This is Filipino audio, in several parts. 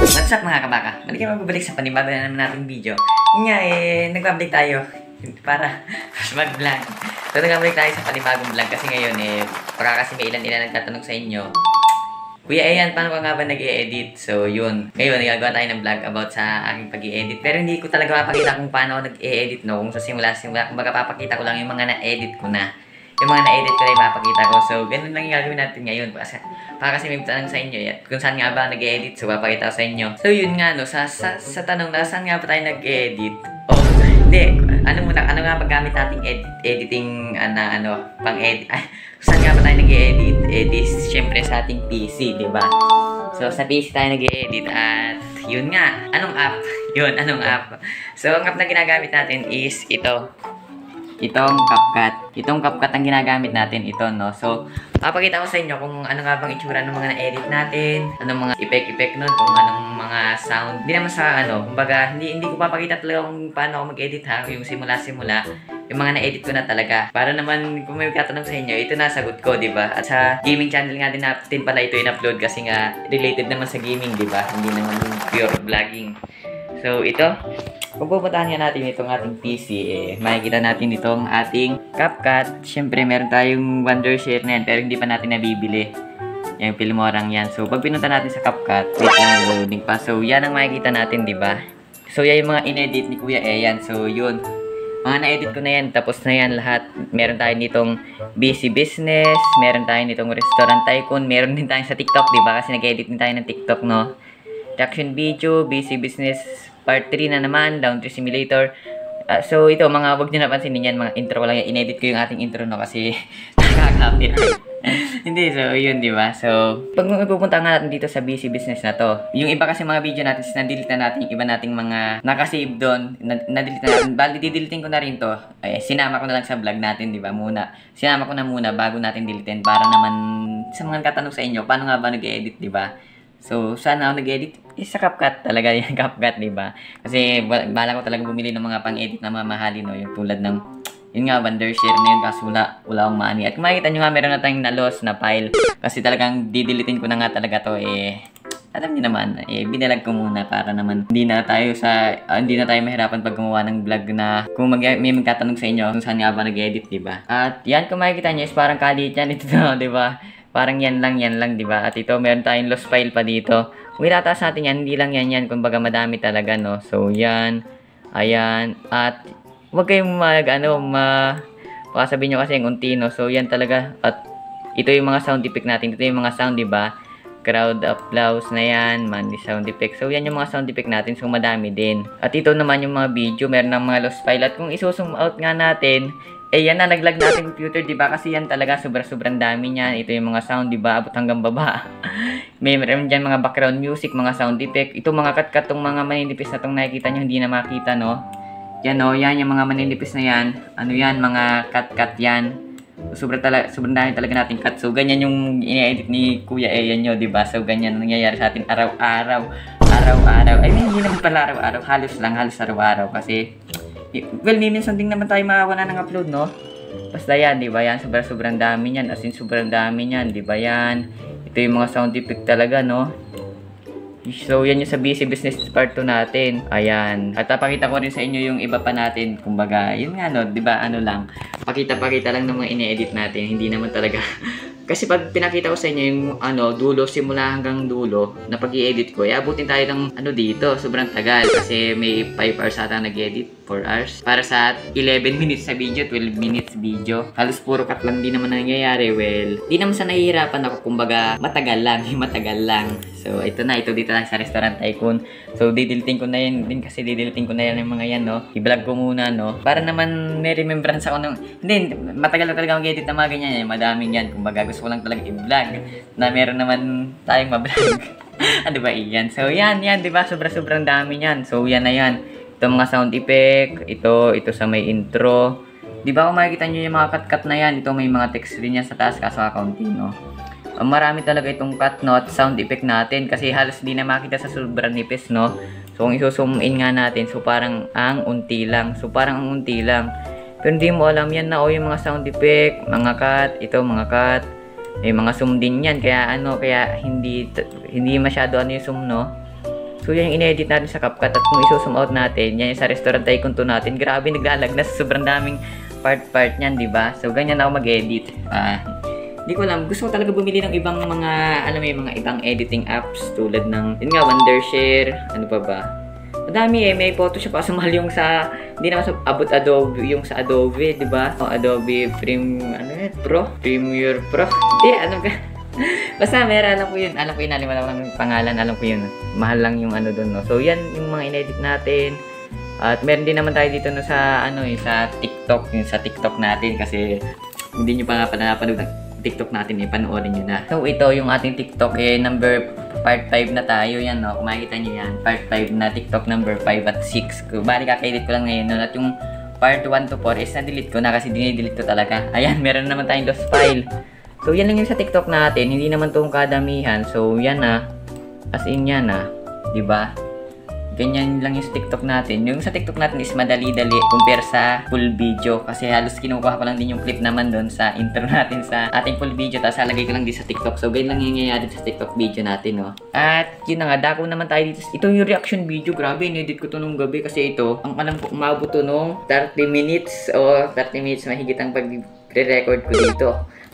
What's up mga kabaka? Balik naman babalik sa panibago na naman nating video. Yun nga nagbabalik tayo para mag-vlog. So nagbabalik tayo sa panibagong vlog kasi ngayon baka kasi may ilan nagtatanong sa inyo. Kuya Ayan, paano ka nga ba nag-i-edit? So yun, ngayon nagagawa tayo ng vlog about sa aking pag-i-edit. Pero hindi ko talaga mapakita kung paano ako nag-i-edit, no? Kung sa simula, kumbaga papakita ko lang yung mga na-edit ko na. Yung mga na-edit ko na ipapakita ko. So, ganun lang yung gagawin natin ngayon. Para kasi may tanong sa inyo yan. Kung saan nga ba nag-edit, so papakita ko sa inyo. So, yun nga, no, sa tanong na saan nga ba tayo nag-edit? Oh, hindi. Ano nga ba gamit nating editing, pang-edit? Ay, saan nga ba tayo nag-edit? Edit, syempre sa ating PC, di ba? So, sa PC tayo nag-edit at yun nga. Anong app? Yun, anong app? So, ang app na ginagamit natin is ito. Itong CapCut. Itong CapCut ang ginagamit natin. Ito, no? So, papakita ko sa inyo kung ano nga bang itsura ng mga na-edit natin. Anong mga effect nun. Kung anong mga sound. Hindi naman sa kumbaga, hindi ko papakita talaga kung paano ako mag-edit ha. Yung simula-simula. Yung mga na-edit ko na talaga. Para naman, kung may katanong sa inyo, ito nasagot ko, di ba? At sa gaming channel nga din natin pala ito in-upload kasi nga related naman sa gaming, di ba? Hindi naman pure vlogging. So, ito. Kung pupuntahan nga natin itong ating PC, makikita natin itong ating CapCut. Siyempre, meron tayong Wondershare na yan, pero hindi pa natin nabibili. Yung Filmorang yan. So, pag pinunta natin sa CapCut, wait lang, loading pa. So, yan ang makikita natin, di ba? So, yan yung mga in-edit ni Kuya Ayan. So, yun. Mga na-edit ko na yan. Tapos na yan lahat. Meron tayo nitong Busy Business. Meron tayo nitong Restaurant Tycoon. Meron din tayo sa TikTok, di ba? Kasi nag-edit din tayo ng TikTok, no? Reaction video, Busy Business Part 3 na naman, Laundry Simulator. So, ito, mga wag nyo napansinin yan, mga intro ko lang yan. In-edit ko yung ating intro, no, kasi nakaka-copy. Hindi, so, yun, di ba? So, pag pupunta nga natin dito sa Busy Business na to, yung iba kasi mga video natin, na-delete na natin, iba nating mga nakasave doon, na-delete na natin. Bali, dideleting ko na rin to. Sinama ko na lang sa vlog natin, di ba? Sinama ko na muna bago natin deletein para naman sa mga katanong sa inyo, paano nga ba nag-edit, di ba? So, saan ako nag-edit? Sa CapCut talaga yung CapCut, diba? Kasi, bala ko talaga bumili ng mga pang-edit na mamahalin, no? Yung tulad ng, yun nga, Wondershare na yun, kaso wala akong money. At kung makikita nyo nga, meron na tayong na-loss na file. Kasi talagang didilitin ko na nga talaga to, alam niyo naman, binalag ko muna para naman hindi na tayo mahirapan pag gumawa ng vlog na kung may magtatanong sa inyo kung saan nga ba nag-edit, diba? At yan, kung makikita nyo, is parang kalit yan ito, diba? Parang yan lang, di ba? At ito, meron tayong lost file pa dito. Kung itataas natin yan, hindi lang yan. Kumbaga, madami talaga, no? So, yan. Ayan. At, huwag kayong baka sabihin nyo kasi yung unti, no? So, yan talaga. At, ito yung mga sound effect natin. Ito yung mga sound, di ba? Crowd applause na yan. Manly sound effect. So, yan yung mga sound effect natin. So, madami din. At, ito naman yung mga video. Meron ng mga lost file. At, kung isusum out nga natin, yan na, naglag natin computer, diba? Kasi yan talaga, sobrang dami niyan. Ito yung mga sound, diba? Abot hanggang baba. Meron dyan mga background music, mga sound effect. Ito mga cut-cut, tong mga maninipis na tong nakikita nyo, hindi na makita, no? Yan, no? Yan, yung mga maninipis na yan. Ano yan? Mga cut-cut yan. Sobrang dami talaga natin cut. So, ganyan yung ine-edit ni Kuya Ayan nyo, diba? So, ganyan nangyayari sa atin araw-araw. Ay, hindi naman pala araw-araw. Halos araw-araw. Kasi, well, minsan din naman tayo makawala ng upload, no? Basta yan, di ba yan? Sobrang dami yan. As in, sobrang dami yan, di ba yan? Ito yung mga sound effect talaga, no? So, yan yung sa Busy Business Part 2 natin. Ayan. At papakita ko rin sa inyo yung iba pa natin. Kumbaga, yun nga, no? Di ba, pakita lang ng mga ine-edit natin. Hindi naman talaga. Kasi pag pinakita ko sa inyo yung dulo, simula hanggang dulo, na pag-i-edit ko, abutin tayo ng dito, sobrang tagal. Kasi may 5 hours ata nag-edit, 4 hours. Para sa 11 minutes sa video, 12 minutes video. Halos puro cut lang din naman nangyayari. Well, di naman sa nahihirapan ako, kumbaga, matagal lang. So, ito dito lang sa Restaurant Tycoon. So, didiliting ko na yan din kasi didiliting ko na yan yung mga yan, no? I-vlog ko muna, no? Para naman may remembrance ako hindi, matagal na talaga mag-edit na mga ganyan, madaming yan. Kumbaga, gusto ko lang talaga i-vlog na meron naman tayong ma-vlog. Ano ba iyan? So, yan, diba? Sobrang dami yan. So, yan na yan. Ito mga sound effect. Ito sa may intro. Diba kung makikita nyo yung mga cut-cut na yan, ito may mga text rin yan sa taas kaso accounting, no? Marami talaga itong cut, no? At sound effect natin kasi halos di na makita sa sobrang nipis, no? So, kung isusum in nga natin, so parang ang unti lang. Pero hindi mo alam yan na yung mga sound effect, mga cut, mga cut. May mga zoom din yan, kaya hindi masyado yung zoom, no? So, yan yung inedit natin sa CapCut. At kung isusum out natin, yan yung sa Restaurant Tycoon 2 natin. Grabe, naglalagnas. Sobrang daming part niyan, di ba? So, ganyan ako mag-edit. Hindi ko alam. Gusto ko talaga bumili ng ibang mga, alam mo yung mga ibang editing apps tulad ng, yun nga, Wondershare. Ano pa ba? Madami eh. May Photoshop. Kaso mahal yung sa, hindi naman sa abot Adobe, yung sa Adobe, di ba? Adobe Premiere Pro. Ano ka? Basta meron, alam ko yun, nalimutan ko ng pangalan, alam ko yun. Mahal lang yung ano doon, no. So yan yung mga inedit natin. At meron din naman tayo dito no sa sa TikTok, yung sa TikTok natin kasi hindi niyo pa nga pala napanood ng TikTok natin, panoorin niyo na. So ito yung ating TikTok part 5 na tayo yan, no. Kung makikita niyo yan, part 5 na TikTok number 5 at 6. Bali kaka-edit ko lang ngayon, no. At yung part 1 to 4 is na-delete ko na kasi dinidelete ko talaga. Ayan, meron naman tayong lost file. So, yan lang yung sa TikTok natin. Hindi naman itong kadamihan. So, yan na. As in yan na. Diba? Ganyan lang yung sa TikTok natin. Yung sa TikTok natin is madali-dali compare sa full video. Kasi halos kinukuha ko lang din yung clip naman doon sa intro natin sa ating full video. Tapos halagay ko lang din sa TikTok. So, ganyan lang yung nangyayari sa TikTok video natin, no? At, yun na nga. Dako naman tayo dito. Ito yung reaction video. Grabe, inedit ko to nung gabi. Kasi ito, ang alam ko, umabot to nung 30 minutes o 30 minutes mahigit ang pag-re-record ko dito.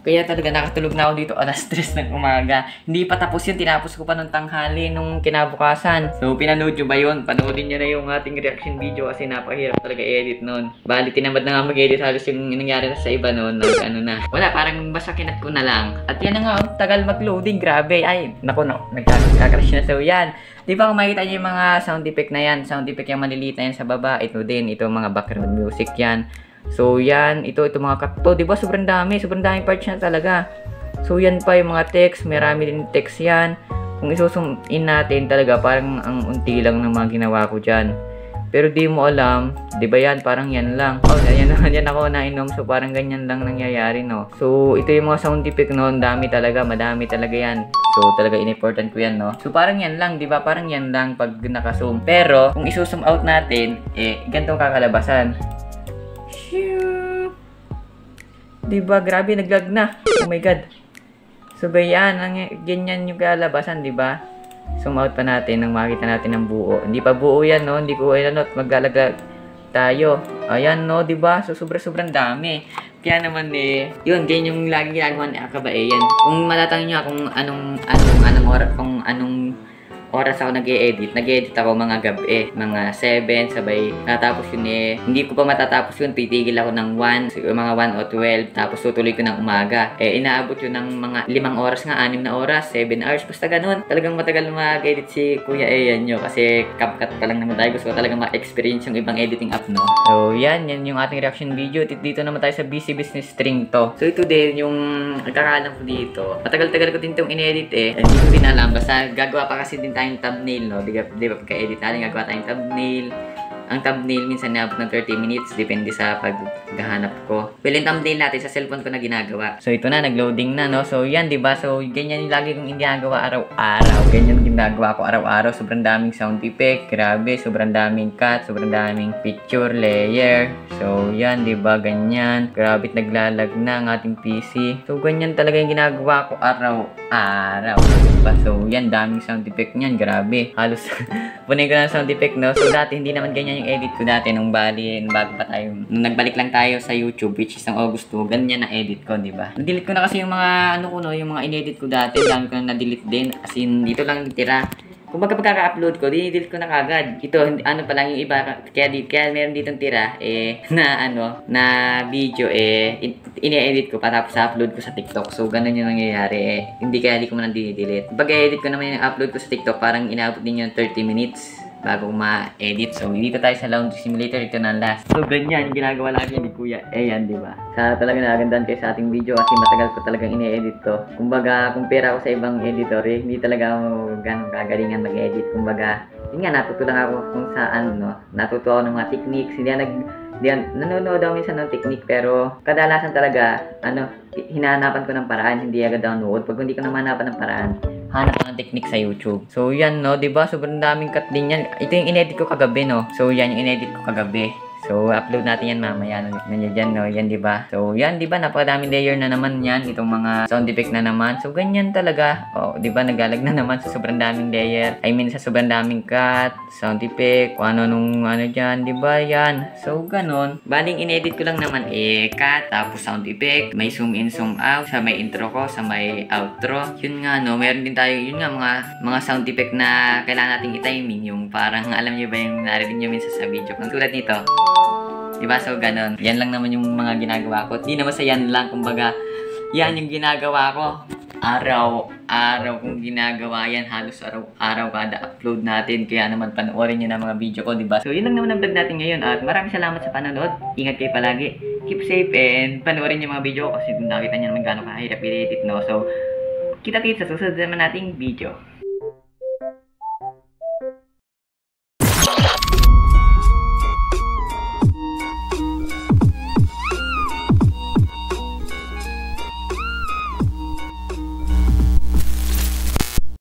Kaya talaga nakatulog na ako dito alas 3 ng umaga. Hindi pa tapos yun. Tinapos ko pa nung tanghali nung kinabukasan. So, pinanood nyo ba yun? Panoodin nyo na yung ating reaction video kasi napakahirap talaga i-edit nun. Bali, tinamad na nga mag-edit. Halos yung nangyari na sa iba nun. Wala, parang basta kinat ko na lang. At yan na nga, tagal mag-loading. Grabe. Ay, naku, nagkakarash na. So, yan. Di ba kung makikita nyo yung mga sound effect na yan? Sound effect yung maliliit na yan sa baba. Ito din. Ito mga background music yan. So, yan. Ito mga cut. Diba? Sobrang dami. Sobrang daming parts na talaga. So, yan pa yung mga text. Marami din text yan. Kung isusum in natin talaga, parang ang unti lang ng mga ginawa ko dyan. Pero di mo alam, di ba yan? Parang yan lang. Oh, yan ako nainom. So, parang ganyan lang nangyayari, no? So, ito yung mga sound effect, no? Dami talaga. Madami talaga yan. So, talaga in-important ko yan, no? So, parang yan lang, di ba? Parang yan lang pag nakasum. Pero, kung isusum out natin, ganitong kakalabasan. Diba? Grabe, naglag na. Oh my God. So, yan. Ganyan yung kalabasan, diba? Zoom out pa natin nang makita natin ng buo. Hindi pa buo yan, no? Hindi ko ilanot. Maglalaglag tayo. Ayan, no? Diba? So, sobrang dami. Kaya naman, yun. Ganyan yung laging ginagawa ni Akabae. Yan. Kung matatangin nyo kung anong oras ako nag-e-edit ako mga gabi, mga 7, sabay natapos yun hindi ko pa matatapos yun, titigil ako ng 1, siguro mga 1 o 12, tapos tutuloy ko ng umaga, inaabot yun ng mga 5 oras nga, 6 na oras, 7 hours, basta ganun. Talagang matagal mag-edit si Kuya Ian nyo, kasi CapCut pa lang naman tayo, gusto ko talagang ma-experience yung ibang editing app, no? So, yan yung ating reaction video. Dito naman tayo sa Busy Business String to. So, ito din yung kakaalam ko dito. Matagal-tagal ko din itong in-edit hindi ko din alam, basta gagawa pa kasi din tayong thumbnail, no? Di ba pagka-edit natin, gagawa tayong thumbnail. Ang thumbnail minsan naabot ng 30 minutes, depende sa paghahanap ko. Well, yung thumbnail natin sa cellphone ko na ginagawa. So, ito na, nag-loading na, no? So, yan, di ba? So, ganyan yung lagi kong ginagawa araw-araw. Ganyan yung ginagawa ko araw-araw. Sobrang daming sound effect, grabe. Sobrang daming cut, sobrang daming picture, layer. So, yan, di ba? Ganyan. Grabe, naglalag na ang ating PC. So, ganyan talaga yung ginagawa ko araw-araw. Diba? So, yan, daming sound effect niyan. Grabe. Halos, punay ko na sound effect, no? So, dati, hindi naman ganyan yung edit ko dati nung bago pa tayo. Nung nagbalik lang tayo sa YouTube, which is ng August 2, ganyan na edit ko, di ba? Na-delete ko na kasi yung mga, yung mga in-edit ko dati. Dami ko na na-delete din. As in, dito lang tira. Kung pagka-upload ko, dinidilete ko na kagad. Ito, pa lang yung iba. Kaya meron ditong tira, na video, ini-edit ko pa tapos upload ko sa TikTok. So, ganun yung nangyayari, hindi ko man dinidilete. Pag edit ko naman yung upload ko sa TikTok, parang inaabot din yung 30 minutes bago ma-edit. So, dito tayo sa Laundry Simulator. Ito na last. So, ganyan yung ginagawa lagi ni Kuya Ian, di ba? Sana talaga nagandaan kayo sa ating video kasi matagal ko talagang ine-edit to. Kumbaga, kumpara ko sa ibang editor, hindi talaga ako ganun kagalingan mag-edit. Kumbaga, yun nga, natuto lang ako kung saan, no? Natuto ako ng mga techniques. Nanonood ako minsan ng technique, pero kadalasan talaga, hinahanapan ko ng paraan, hindi agad download. Pag hindi ko naman hanapan ng paraan, hanap ng technique sa YouTube. So, yan, no? Diba? Sobrang daming cut din yan. Ito yung in-edit ko kagabi, no? So, yan yung in-edit ko kagabi. So, upload natin yan mamaya. Nandiyan dyan, no? Yan, di ba? So, yan, di ba? Napakadaming layer na naman yan. Itong mga sound effect na naman. So, ganyan talaga. Oh, di ba? Nagalag na naman sa sobrang daming layer. I mean, sa sobrang daming cut, sound effect, kung ano nung ano dyan, di ba? Yan. So, ganon. Baling inedit ko lang naman, cut, tapos sound effect, may zoom in, zoom out, sa may intro ko, sa may outro. Yun nga, no? Meron din tayo, yun nga, mga sound effect na kailangan nating i-timing. Yung parang, alam niyo ba yung narinig nyo minsan sa video. Kung tulad nito. Diba? So, ganon. Yan lang naman yung mga ginagawa ko. Di naman sa yan lang. Kumbaga, yan yung ginagawa ko. Araw-araw kong ginagawa yan. Halos araw-araw kada upload natin. Kaya naman panoorin nyo na mga video ko, diba? So, yun lang naman ang vlog natin ngayon. At maraming salamat sa panonood. Ingat kayo palagi. Keep safe and panoorin yung mga video ko. Kasi nakita nyo naman gano'ng kahirap i-edit, no? So, kita-kits sa susunod naman nating video.